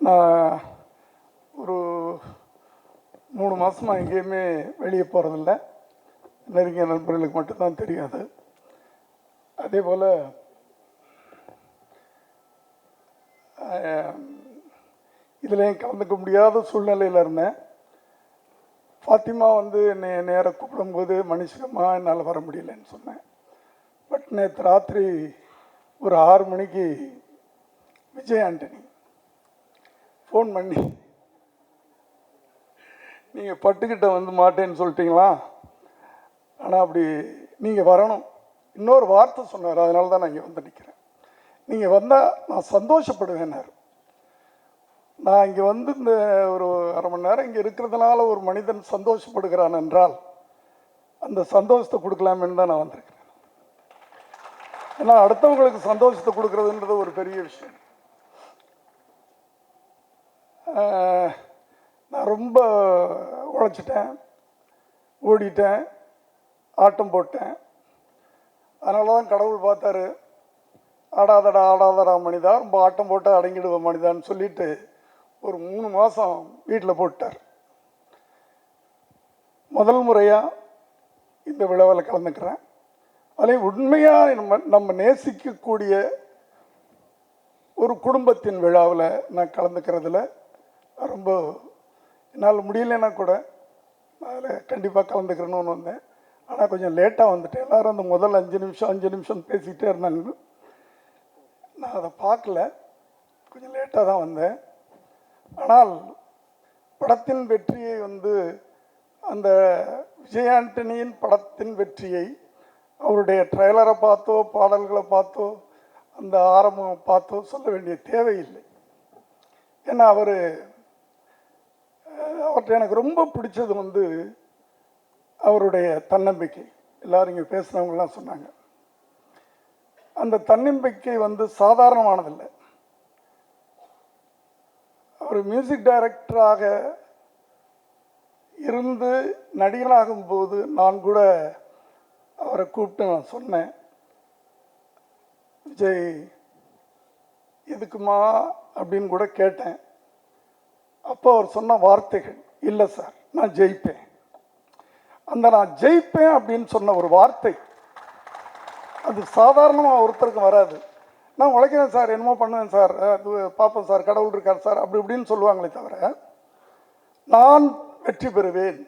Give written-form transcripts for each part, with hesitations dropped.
நான் ஒரு 3 மாதமாக எங்கேயுமே வெளியே போகிறதில்ல. நெருங்கிய நண்பர்களுக்கு மட்டும்தான் தெரியாது. அதே போல் இதுலேயும் கலந்துக்க முடியாத சூழ்நிலையில் இருந்தேன். ஃபாத்திமா என்னை நேராக கூப்பிடும்போது மனுஷமா என்னால் வர முடியலன்னு சொன்னேன். பட் நேற்று ராத்திரி ஒரு 6 மணிக்கு விஜய் ஆண்டனி ஃபோன் பண்ணி, நீங்கள் பட்டுக்கிட்ட மாட்டேன்னு சொல்லிட்டீங்களா, ஆனால் அப்படி நீங்கள் வரணும், இன்னொரு வார்த்தை சொன்னார். அதனால தான் நான் இங்கே நிற்கிறேன். நீங்கள் வந்தால் நான் சந்தோஷப்படுவேன்னார். நான் இங்கே இந்த ஒரு அரை மணி நேரம் இங்கே இருக்கிறதுனால ஒரு மனிதன் சந்தோஷப்படுகிறான் என்றால் அந்த சந்தோஷத்தை கொடுக்கலாமேன்னு தான் நான் வந்திருக்கிறேன். ஏன்னா அடுத்தவங்களுக்கு சந்தோஷத்தை கொடுக்கறதுன்றது ஒரு பெரிய விஷயம். நான் ரொம்ப உழைச்சிட்டேன், ஓடிட்டேன், ஆட்டம் போட்டேன். அதனால தான் கடவுள் பார்த்தாரு, ஆடாதடா ஆடாதடா மனிதா, ரொம்ப ஆட்டம் போட்டு அடங்கிடுவ மனிதான்னு சொல்லிட்டு ஒரு 3 மாதம் வீட்டில் போட்டார். முதல் முறையாக இந்த விழாவில் கலந்துக்கிறேன். அதில் உண்மையாக நம்ம நேசிக்கக்கூடிய ஒரு குடும்பத்தின் விழாவில் நான் கலந்துக்கிறதுல ரொம்ப என்னால் முடியலைன்னா கூட அதில் கண்டிப்பாக கலந்துக்கிறேன்னு வந்தேன். ஆனால் கொஞ்சம் லேட்டாக வந்துட்டேன். எல்லோரும் அந்த முதல் 5 நிமிஷம் பேசிக்கிட்டே இருந்தாங்க. நான் அதை பார்க்கல, கொஞ்சம் லேட்டாக தான் வந்தேன். ஆனால் படத்தின் வெற்றியை அந்த விஜய் ஆண்டனியின் படத்தின் வெற்றியை அவருடைய ட்ரெய்லரை பார்த்தோ பாடல்களை பார்த்தோ அந்த ஆரம்பம் பார்த்தோ சொல்ல வேண்டிய தேவையில்லை. ஏன்னா அவர்கிட்ட எனக்கு ரொம்ப பிடிச்சது அவருடைய தன்னம்பிக்கை. எல்லாரும் இங்கே பேசுனவங்கலாம் சொன்னாங்க. அந்த தன்னம்பிக்கை சாதாரணமானதில்லை. அவர் மியூசிக் டைரக்டராக இருந்து நடிகனாகும் போது நான் கூட அவரை கூப்பிட்டு நான் சொன்னேன், விஜய் எதுக்குமா அப்படின்னு கூட கேட்டேன். அப்போ அவர் சொன்ன வார்த்தைகள், இல்லை சார் நான் ஜெயிப்பேன். அந்த நான் ஜெயிப்பேன் அப்படின்னு சொன்ன ஒரு வார்த்தை அது சாதாரணமாக ஒருத்தருக்கு வராது. நான் உழைக்கிறேன் சார், என்னமோ பண்ணுவேன் சார், அது பார்ப்பேன் சார், கடவுள் இருக்கார் சார், அப்படி இப்படின்னு சொல்லுவாங்களே தவிர நான் வெற்றி பெறுவேன்.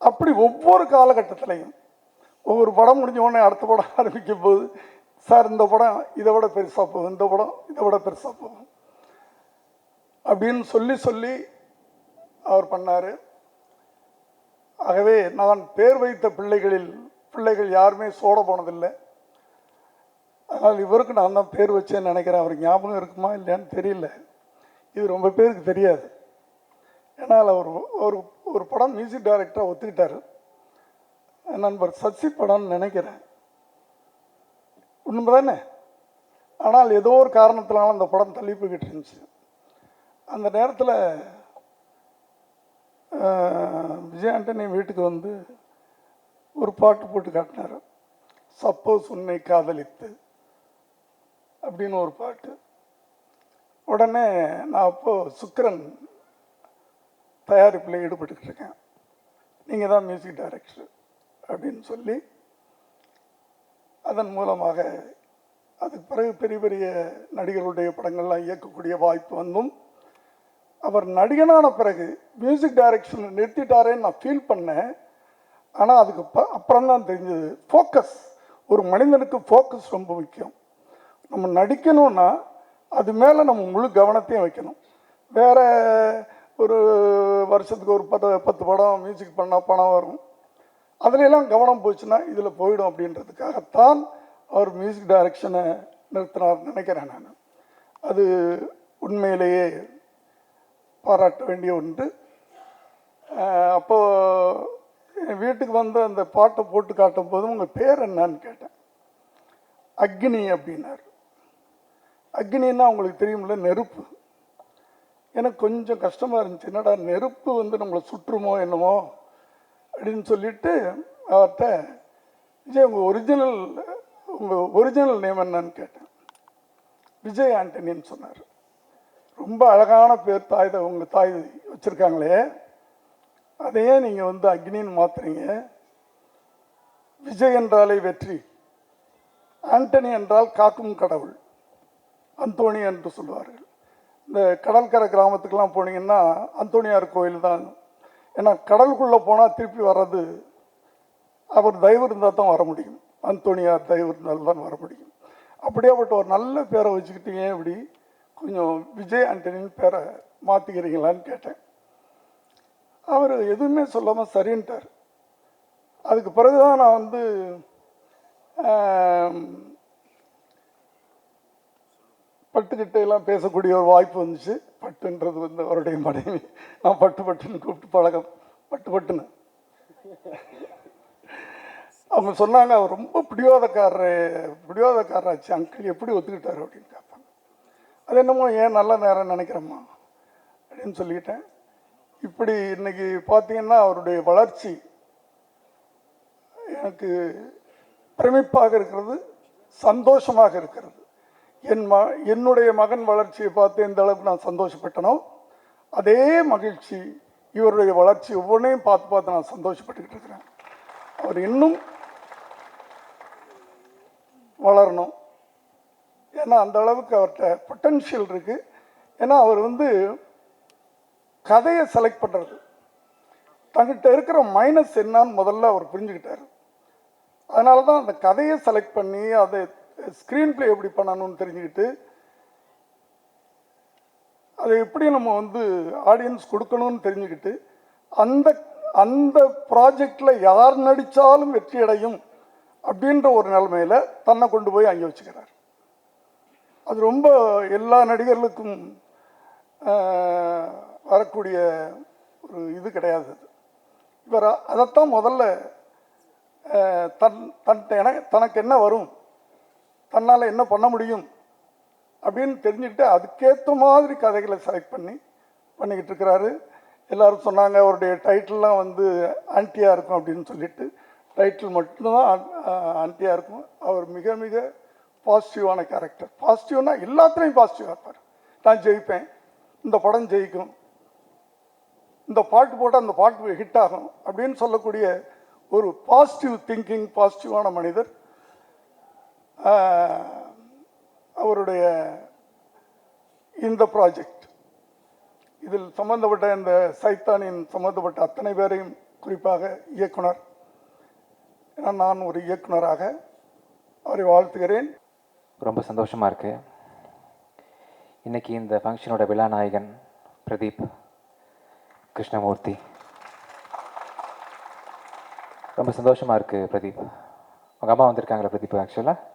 அப்படி ஒவ்வொரு காலகட்டத்திலையும் ஒவ்வொரு படம் முடிஞ்ச உடனே அடுத்த படம் ஆரம்பிக்கும் போது, சார் இந்த படம் இதை விட பெருசாக போகும், இந்த படம் இதை விட பெருசாக போகும் அப்படின்னு சொல்லி அவர் பண்ணார். ஆகவே நான் பேர் வைத்த பிள்ளைகள் யாருமே சோட போனதில்லை. அதனால் இவருக்கு நான் தான் பேர் வச்சேன்னு நினைக்கிறேன். அவருக்கு ஞாபகம் இருக்குமா இல்லையான்னு தெரியல. இது ரொம்ப பேருக்கு தெரியாது. ஏன்னால் அவர் ஒரு படம் மியூசிக் டைரக்டராக ஒத்துக்கிட்டார். நண்பர் சசி படம்னு நினைக்கிறேன், உண்மை தானே? ஆனால் ஏதோ ஒரு காரணத்தினால அந்த படம் தள்ளி போய்கிட்டு இருந்துச்சு. அந்த நேரத்தில் விஜய் ஆண்டனி வீட்டுக்கு ஒரு பாட்டு போட்டு காட்டினார். சப்போஸ் உன்னை காதலித்து அப்படின்னு ஒரு பாட்டு. உடனே நான் அப்போது சுக்கிரன் தயாரிப்பில் ஈடுபட்டுக்கிட்டு இருக்கேன், நீங்கள் தான் மியூசிக் டைரக்டர் அப்படின்னு சொல்லி அதன் மூலமாக அதுக்கு பிறகு பெரிய பெரிய நடிகர்களுடைய படங்கள்லாம் இயக்கக்கூடிய வாய்ப்பு அவர் நடிகனான பிறகு மியூசிக் டைரக்ஷனை நிறுத்திட்டாரேன்னு நான் ஃபீல் பண்ணேன். ஆனால் அதுக்கு அப்புறம் தான் தெரிஞ்சது ஃபோக்கஸ். ஒரு மனிதனுக்கு ஃபோக்கஸ் ரொம்ப முக்கியம். நம்ம நடிக்கணும்னா அது மேலே நம்ம முழு கவனத்தையும் வைக்கணும். வேறு ஒரு வருஷத்துக்கு ஒரு 10 படம் மியூசிக் பண்ணால் பணம் வரும், அதுலெல்லாம் கவனம் போச்சுன்னா இதில் போயிடும் அப்படின்றதுக்காகத்தான் அவர் மியூசிக் டைரக்ஷனை நிறுத்தினார் நினைக்கிறேன் நான். அது உண்மையிலேயே பாராட்ட வேண்டிய ஒன்று. அப்போது என் வீட்டுக்கு அந்த பாட்டை போட்டு காட்டும் போதும் உங்கள் பேர் என்னன்னு கேட்டேன். அக்னி அப்படின்னார். அக்னின்னா உங்களுக்கு தெரியுமில்ல, நெருப்பு. எனக்கு கொஞ்சம் கஷ்டமாக இருந்துச்சு, என்னடா நெருப்பு நம்மளை சுற்றுமோ என்னமோ அப்படின்னு சொல்லிட்டு அவர்கிட்ட, விஜய் உங்கள் ஒரிஜினல் நேம் என்னன்னு கேட்டேன். விஜய் ஆண்டனின்னு சொன்னார். ரொம்ப அழகான பேர் உங்கள் தாய் வச்சுருக்காங்களே, அதையே நீங்கள் வந்து அக்னின்னு மாற்றுறீங்க. விஜய் என்றாலே வெற்றி, ஆண்டனி என்றால் காக்கும் கடவுள், அந்தோணி என்று சொல்லுவார்கள். இந்த கடற்கரை கிராமத்துக்கெல்லாம் போனீங்கன்னா அந்தோணியார் கோயில் தான். ஏன்னா கடலுக்குள்ளே போனால் திருப்பி வர்றது அவர் தயவு இருந்தால் தான் வர முடியும், அந்தோணியார் தயவு இருந்தால் தான் வர முடியும். அப்படியேப்பட்ட ஒரு நல்ல பேரை வச்சுக்கிட்டீங்க, இப்படி கொஞ்சம் விஜய் ஆண்டனின்னு பேரை மாற்றிக்கிறீங்களான்னு கேட்டேன். அவர் எதுவுமே சொல்லாமல் சரின்ட்டார். அதுக்கு பிறகுதான் நான் வந்து பட்டுக்கிட்ட எல்லாம் பேசக்கூடிய ஒரு வாய்ப்பு வந்துச்சு. பட்டுன்றது வந்து அவருடைய மனைவி. நான் பட்டுன்னு கூப்பிட்டு பழகம், பட்டுன்னு. அவங்க சொன்னாங்க, அவர் ரொம்ப பிடிவாதக்காரராச்சு அங்கிள், எப்படி ஒத்துக்கிட்டாரு அப்படின்னு கேட்பாங்க. அது என்னமோ ஏன் நல்ல நேரம் நினைக்கிறேம்மா அப்படின்னு சொல்லிக்கிட்டேன். இப்படி இன்னைக்கு பார்த்தீங்கன்னா அவருடைய வளர்ச்சி எனக்கு பிரமிப்பாக இருக்கிறது, சந்தோஷமாக இருக்கிறது. என்னுடைய மகன் வளர்ச்சியை பார்த்து எந்த அளவுக்கு நான் சந்தோஷப்பட்டனோ அதே மகிழ்ச்சி இவருடைய வளர்ச்சி ஒவ்வொன்றையும் பார்த்து நான் சந்தோஷப்பட்டுக்கிட்டு இருக்கிறேன். அவர் இன்னும் வளரணும், ஏன்னா அந்த அளவுக்கு அவர்கிட்ட பொட்டன்ஷியல் இருக்குது. ஏன்னா அவர் வந்து கதையை செலக்ட் பண்ணுறது, தங்கிட்ட இருக்கிற மைனஸ் என்னான்னு முதல்ல அவர் புரிஞ்சுக்கிட்டார். அதனால தான் அந்த கதையை செலக்ட் பண்ணி அதை ஸ்க்ரீன் பிளே எப்படி பண்ணணும்னு தெரிஞ்சுக்கிட்டு அதை எப்படி நம்ம வந்து ஆடியன்ஸ் கொடுக்கணும்னு தெரிஞ்சுக்கிட்டு அந்த அந்த ப்ராஜெக்டில் யார் நடித்தாலும் வெற்றி அடையும் அப்படின்ற ஒரு நிலைமையில் தன்னை கொண்டு போய் அங்கே வச்சுக்கிறார். அது ரொம்ப எல்லா நடிகர்களுக்கும் வரக்கூடிய ஒரு இது கிடையாது. இவர் அதைத்தான் முதல்ல தனக்கு என்ன வரும், தன்னால் என்ன பண்ண முடியும் அப்படின்னு தெரிஞ்சுக்கிட்டு அதுக்கேற்ற மாதிரி கதைகளை செலக்ட் பண்ணிக்கிட்டு இருக்கிறாரு. எல்லோரும் சொன்னாங்க அவருடைய டைட்டில்லாம் வந்து ஆன்டியாக இருக்கும் அப்படின்னு சொல்லிட்டு. டைட்டில் மட்டும்தான் ஆன்டியாக இருக்கும். அவர் மிக மிக பாசிட்டிவான கேரக்டர். பாசிட்டிவ்னா எல்லாத்துலேயும் பாசிட்டிவாக இருப்பார். நான் ஜெயிப்பேன், இந்த படம் ஜெயிக்கும், இந்த பாட்டு போட்டால் அந்த பாட்டு ஹிட் ஆகும் அப்படின்னு சொல்லக்கூடிய ஒரு பாசிட்டிவ் திங்கிங், பாசிட்டிவான மனிதர். அவருடைய இந்த ப்ராஜெக்ட் இதில் சம்பந்தப்பட்ட இந்த சைத்தானின் சம்பந்தப்பட்ட அத்தனை பேரையும், குறிப்பாக இயக்குனர், நான் ஒரு இயக்குனராக அவரை வாழ்த்துகிறேன். ரொம்ப சந்தோஷமாக இருக்குது. இன்றைக்கி இந்த ஃபங்க்ஷனோட விழா நாயகன் பிரதீப் கிருஷ்ணமூர்த்தி. ரொம்ப சந்தோஷமாக இருக்குது பிரதீப். உங்கள் அம்மா வந்திருக்காங்களா பிரதீப்? ஆக்சுவலாக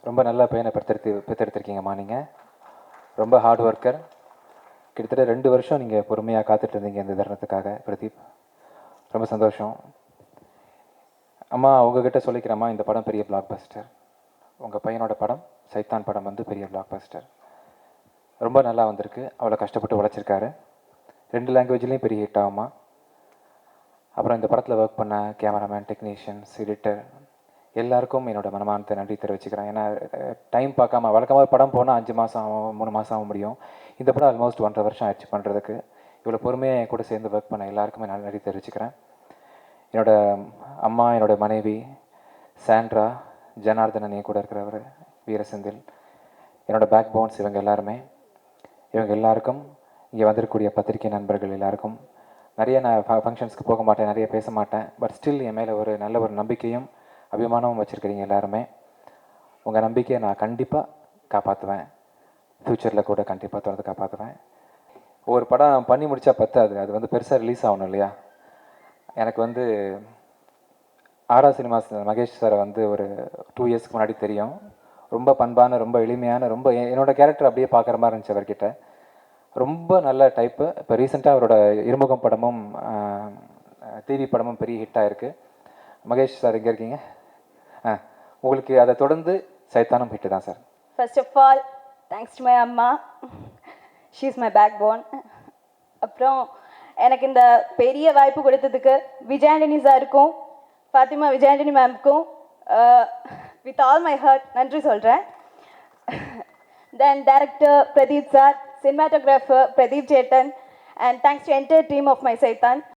ரொம்ப நல்ல பையனை பெற்றெடுத்திருக்கீங்கம்மா. நீங்கள் ரொம்ப ஹார்ட் ஒர்க்கர். கிட்டத்தட்ட 2 வருஷம் நீங்கள் பொறுமையாக காத்துட்டு இருந்தீங்க இந்த தருணத்துக்காக பிரதீப். ரொம்ப சந்தோஷம். அம்மா உங்ககிட்ட சொல்லிக்கிறேம்மா, இந்த படம் பெரிய பிளாக் பஸ்டர். உங்கள் பையனோட படம் சைத்தான் படம் வந்து பெரிய பிளாக் பஸ்டர். ரொம்ப நல்லா வந்திருக்கு. அவ்வளோ கஷ்டப்பட்டு உழைச்சிருக்காரு. 2 லாங்குவேஜ்லேயும் பெரிய ஹிட் ஆகுமா. அப்புறம் இந்த படத்தில் ஒர்க் பண்ண கேமராமேன், டெக்னீஷியன்ஸ், எடிட்டர் எல்லாருக்கும் என்னோட மனமார்ந்த நன்றி தெரிவிச்சுக்கிறேன். ஏன்னா டைம் பார்க்காம வழக்கமாக படம் போனால் 5 மாதம் ஆகும், 3 மாதம் ஆக முடியும். இந்த படம் ஆல்மோஸ்ட் 1.5 வருஷம் ஆயிடுச்சு பண்ணுறதுக்கு. இவ்வளோ பொறுமையாக என் கூட சேர்ந்து ஒர்க் பண்ண எல்லாருக்குமே நான் நன்றி தெரிவிச்சுக்கிறேன். என்னோடய அம்மா, என்னோடய மனைவி சாண்ட்ரா, ஜனார்தனன் என் கூட இருக்கிறவர், வீரசெந்தில், என்னோடய பேக் போன்ஸ், இவங்க எல்லாருக்கும் இங்கே வந்திருக்கக்கூடிய பத்திரிகை நண்பர்கள் எல்லாருக்கும் நிறைய நான் ஃபங்க்ஷன்ஸ்க்கு போக மாட்டேன், நிறைய பேச மாட்டேன். பட் ஸ்டில் என் மேலே ஒரு நல்ல ஒரு நம்பிக்கையும் அபிமானமும் வச்சுருக்கிறீங்க எல்லாருமே. உங்கள் நம்பிக்கையை நான் கண்டிப்பாக காப்பாற்றுவேன். ஃப்யூச்சரில் கூட கண்டிப்பாக தொடர்ந்து காப்பாற்றுவேன். ஒரு படம் பண்ணி முடித்தா பத்தாது, அது வந்து பெருசாக ரிலீஸ் ஆகணும் இல்லையா. எனக்கு வந்து ஆரா சினிமாஸ் மகேஷ் சாரை வந்து ஒரு 2 இயர்ஸ்க்கு முன்னாடி தெரியும். ரொம்ப பண்பான, ரொம்ப எளிமையான, ரொம்ப என்னோடய கேரக்டர் அப்படியே பார்க்குற மாதிரி இருந்துச்சு அவர்கிட்ட. ரொம்ப நல்ல டைப்பு. இப்போ ரீசெண்டாக அவரோட இருமுகம் படமும் டிவி படமும் பெரிய ஹிட்டாக இருக்குது. மகேஷ் சார் எங்கே இருக்கீங்க? உங்களுக்கு அதை தொடர்ந்து சைத்தானும் ஹிட்டு தான் sir. First of all thanks to my அம்மா, she is my backbone. அப்புறம் எனக்கு இந்த பெரிய வாய்ப்பு கொடுத்ததுக்கு விஜய் ஆண்டனி சாருக்கும் ஃபாத்திமா விஜய் ஆண்டனி மேம்க்கும் வித் ஆல் மை ஹார்ட் நன்றி சொல்கிறேன். then director Pradeep sir, cinematographer Pradeep Chetan, and thanks to entire team of my Saitan.